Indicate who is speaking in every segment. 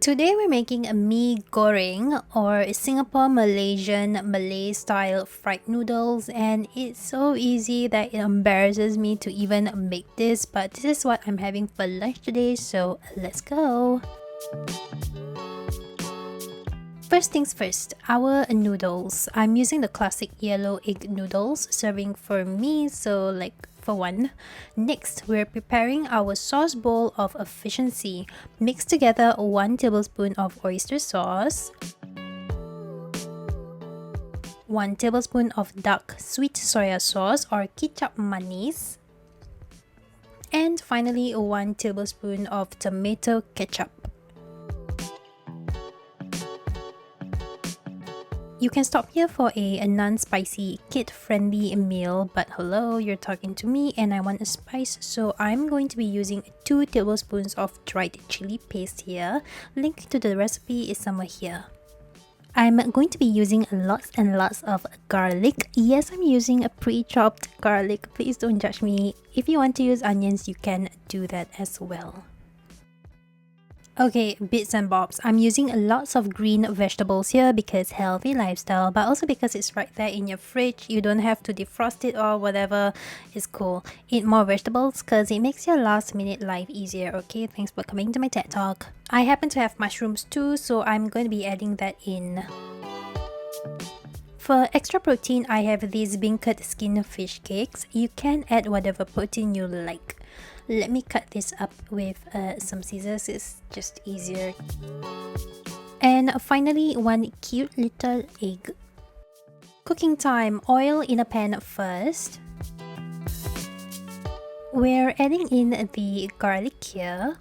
Speaker 1: Today we're making a Mee Goreng, or Singapore Malaysian Malay style fried noodles, and it's so easy that it embarrasses me to even make this, but this is what I'm having for lunch today, so let's go! First things first, our noodles. I'm using the classic yellow egg noodles, serving for me, so like for one. Next, we're preparing our sauce bowl of efficiency. Mix together 1 tablespoon of oyster sauce, 1 tablespoon of dark sweet soya sauce or Kicap manis, and finally 1 tablespoon of tomato ketchup. You can stop here for a non-spicy, kid-friendly meal, but hello, you're talking to me and I want a spice, so I'm going to be using 2 tablespoons of dried chili paste here. Link to the recipe is somewhere here. I'm going to be using lots and lots of garlic. Yes, I'm using a pre-chopped garlic. Please don't judge me. If you want to use onions, you can do that as well. Okay, bits and bobs. I'm using lots of green vegetables here because healthy lifestyle, but also because it's right there in your fridge. You don't have to defrost it or whatever. It's cool. Eat more vegetables because it makes your last minute life easier. Okay, thanks for coming to my TED Talk. I happen to have mushrooms too, so I'm going to be adding that in. For extra protein, I have these beancurd skin fish cakes. You can add whatever protein you like. Let me cut this up with some scissors, it's just easier. And finally, 1 cute little egg. Cooking time, oil in a pan first. We're adding in the garlic here.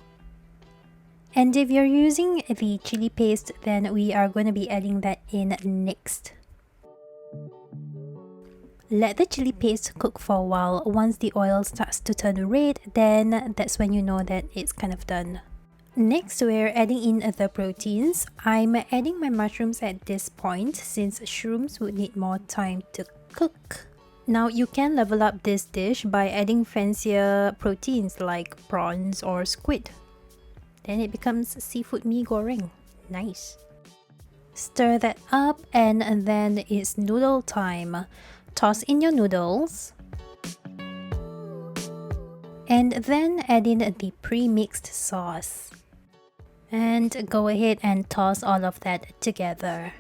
Speaker 1: And if you're using the chili paste, then we are going to be adding that in next. Let the chili paste cook for a while. Once the oil starts to turn red, then that's when you know that it's kind of done. Next, we're adding in the proteins. I'm adding my mushrooms at this point since shrooms would need more time to cook. Now you can level up this dish by adding fancier proteins like prawns or squid. Then it becomes seafood mee goreng. Nice. Stir that up and then it's noodle time. Toss in your noodles and then add in the pre-mixed sauce and go ahead and toss all of that together.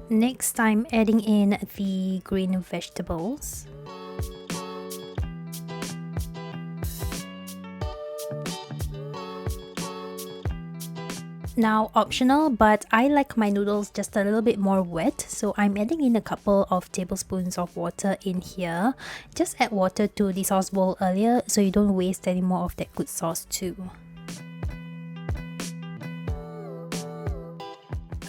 Speaker 1: Next, I'm adding in the green vegetables. Now optional, but I like my noodles just a little bit more wet, so I'm adding in a couple of tablespoons of water in here. Just add water to the sauce bowl earlier so you don't waste any more of that good sauce too.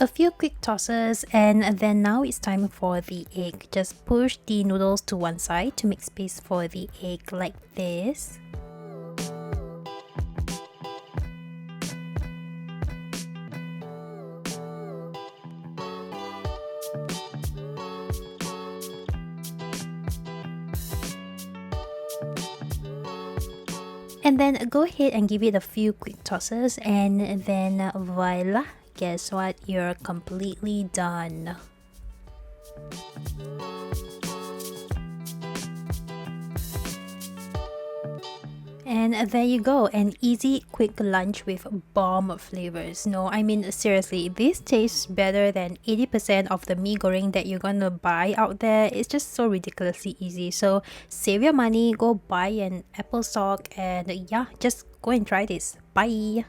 Speaker 1: A few quick tosses and then now it's time for the egg. Just push the noodles to one side to make space for the egg like this. And then go ahead and give it a few quick tosses and then voila, guess what? You're completely done. And there you go, an easy, quick lunch with bomb flavors. No, I mean seriously, this tastes better than 80% of the mee goreng that you're gonna buy out there. It's just so ridiculously easy. So save your money, go buy an apple stock, and yeah, just go and try this. Bye!